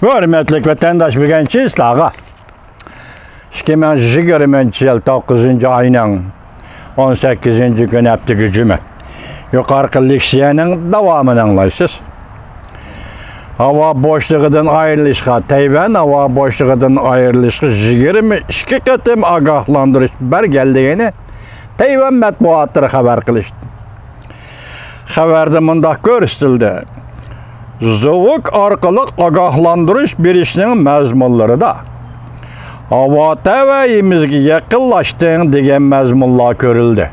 Hürmetlik vatandaş birinci islağa. 2020 yıl 9. ayının 18. günü hepteki cümle. Yukarı leksiyanın devamını anlaysız. Hava boşluğundan ayrılışqa Tayvan hava boşluğundan ayrılışqa 22 qatim agahlandırış belgeldigini Tayvan matbuatları xabar qilishdi. Xabarda mundaq ko'rsatildi. Zovuk orqali agahlandırış berishning mazmunlarida havo tavayimizga yaqinlashding degan mazmunlar ko'rildi.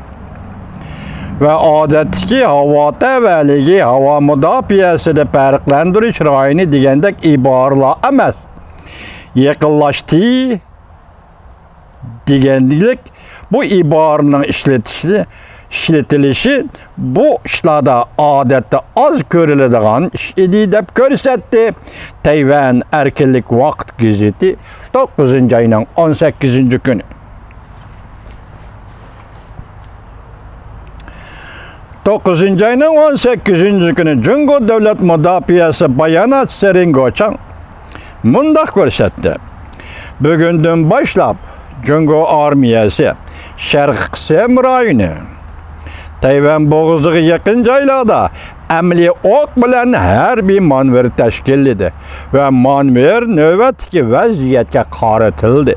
Ve odatdagi havo tavaligi havo mudofaasida farqlantirish rayini degandek iboralar emas. Yaqinlashdi deganlik bu iboraning ishlatilishi bu ishlarda odatda az ko'riladigan ish edi deb ko'rsatdi. Tayvan erkinlik vaqt gazeti 9. ayning 18. kuni. Dokuzuncu ayının 18. günü Cungo Devlet Müdafiası Bayanat Seringoçan mundaq ko'rsatdi. Bugünden başlap Cungo armiyası Şərq rayonu Tayvan boğuzuğa yakın joylarda amaliy o'q bilan harbiy manevr tashkil etdi ve manevr navbatdagi vaziyatga qaratildi.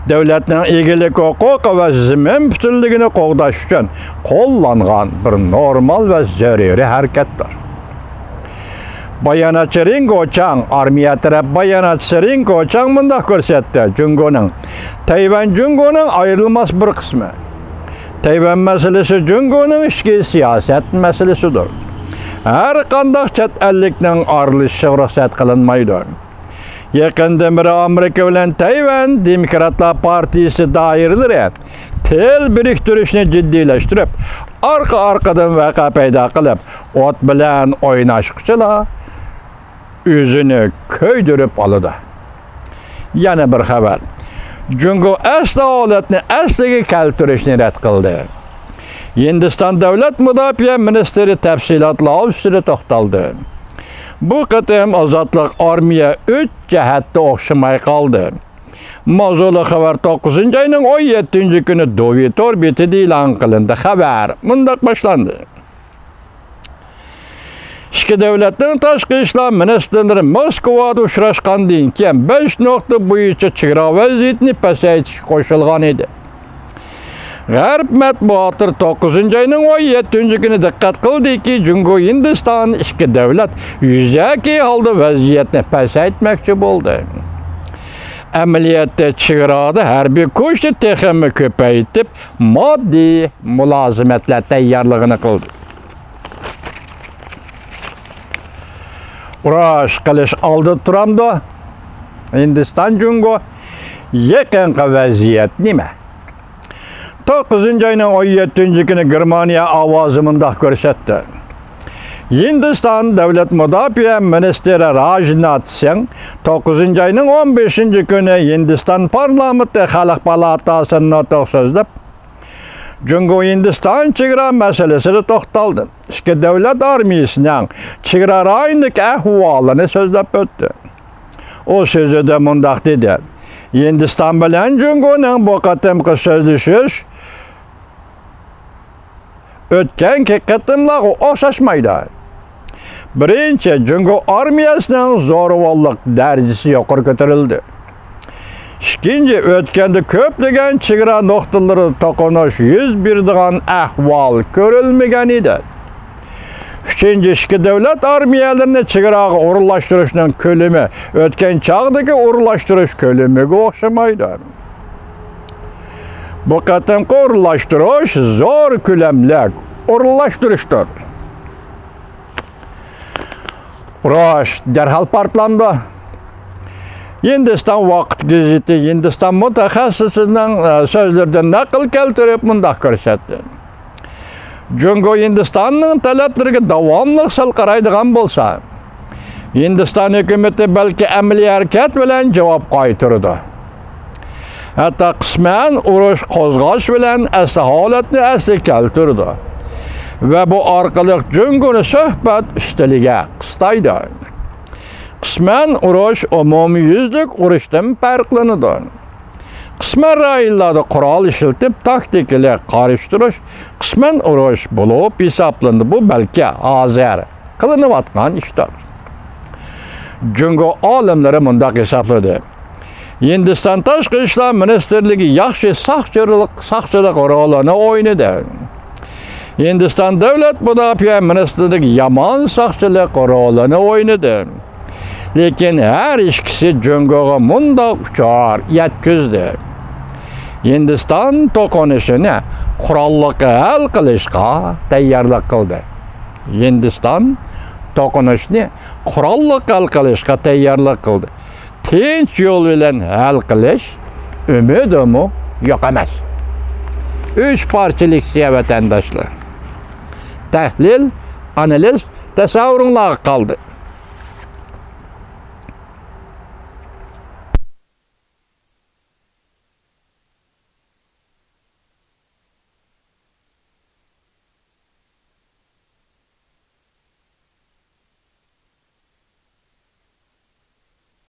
Devletning egilik huquqi va zamin butunligini qo'g'dash uchun qo'llangan bir normal va zaruriy harakatdir. Bayanat Seringoçan armiya taraf Bayanat Seringoçan mundaq ko'rsatdi. Jungoning Tayvan Jungoning ayrılmaz bir qismi. Tayvan masalasi Jungoning ichki siyosat masalasidir. Har qanday chet ellikning arilishi ruxsat qilinmaydi. Yakında bir Amerika bilen Tayvan Demokratlar Partisi dairleri til biriktirishni jiddiyleştirip arkadan vaqa paydo qilib ot bilan o'ynashqichilar o'zini ko'ydirib oladi. Yana bir xabar. Jungo asli holatni asliga keltirishni rad qildi. Hindiston Davlat Mudofaa Ministri tafsilotlar ustida to'xtaldi. Bu qatim Ozodlik armiya 3 jihatda o'xshamay qoldi. Mavzuli xabar 9. ayning 17. kuni Dovitor betida e'lon qilindi. Xabar mundaq boshlandi. Ikki davlatning tashqi ishlar ministrlari Moskvada uchrashgandan keyin 5 nuqta bo'yicha chegara vaziyatini pasaytirish qo'shilgan edi. G'arb matbuoti 9. ayning 17. kuni diqqat qildiki, Jungo Hindiston ikki davlat yuzaki holda vaziyatni pasaytmoqchi bo'ldi. Amaliyotda chegarada harbiy kuchni texnik ko'paytirib, moddiy mulozimatlar tayyorligini qildi. Urush qilish oldi turamdi. Hindiston Jungo yaqinqi vaziyat nima? 9. ayının 17. günü Germaniya ovozi mundaq ko'rsatdi. Hindiston Davlat Mudofaa Ministri Rajnath Singh 9. ayının 15. günü Hindiston parlamenti Xalq palatasining nutq so'zlab Jungo Hindiston chegara masalasida to'xtaldi. Ikki davlat armiyasining chegara rayonidagi ahvolini so'zlab o'tdi. O so'zida mundaq dedi. Hindiston bilan Jungoning bu qatimqi so'zlashish o'tganki qatimlarga o'xshashmaydi. Birinchi, Jungo armiyasining zo'ravonlik darajasi yuqori ko'tarildi. Ikkinchi, o'tganda ko'plagan chegara nuqtalari to'qinish yuz beradigan ahvol ko'rilmagan edi. Üçüncü, ikki davlat armiyalarini chegaraga o'rinlashtirishning ko'lami o'tgan chog'dagi o'rinlashtirish ko'lamiga o'xshamaydi. Bu qatimqi o'rinlashtirish zo'r ko'lamli o'rinlashtirishdir. Urush darhol portlandi. Hindiston vaqt gazeti Hindiston mutaxassisining so'zlaridan naql keltirib mundaq ko'rsatdi. Jungo Hindistonning talablariga davomli sal qaraydigan bo'lsa, Hindiston hukumati balki amaliy harakat bilan javob qaytardi. Hatta qisman urush qo'zg'ash bilan asli holatni asli keltirdi. Va bu orqali Jungoni suhbat ustaliga qistaydi. Qisman urush umumyuzlik urushdan farqlanadi. Qisman rayonlarda qurol ishlatib taktikali qarshi qisman urush bo'lib hisoblanadi. Bu balki hozir qilinayotgan ishdir. Jungo olimlari mundaq hisobladi. Hindiston tashqi ishlar ministrligi yaxshi saqchilik rolini o'ynadi. Hindiston davlat mudofaa ministrligi yomon saqchilik rolini o'ynadi. Lekin her ikisi Jungoga mundaq uchar yetkizdi. Hindiston to'qinishini qurolliq hal qilishga tayyorlik qildi. Hindiston to'qinishni qurolliq hal qilishga tayyorlik qildi. Tinch yo'l bilan hal qilish umidimi yo'q emas. 3 parchalik vatandoshlar. Tahlil, analiz, tasavvurlar qoldi.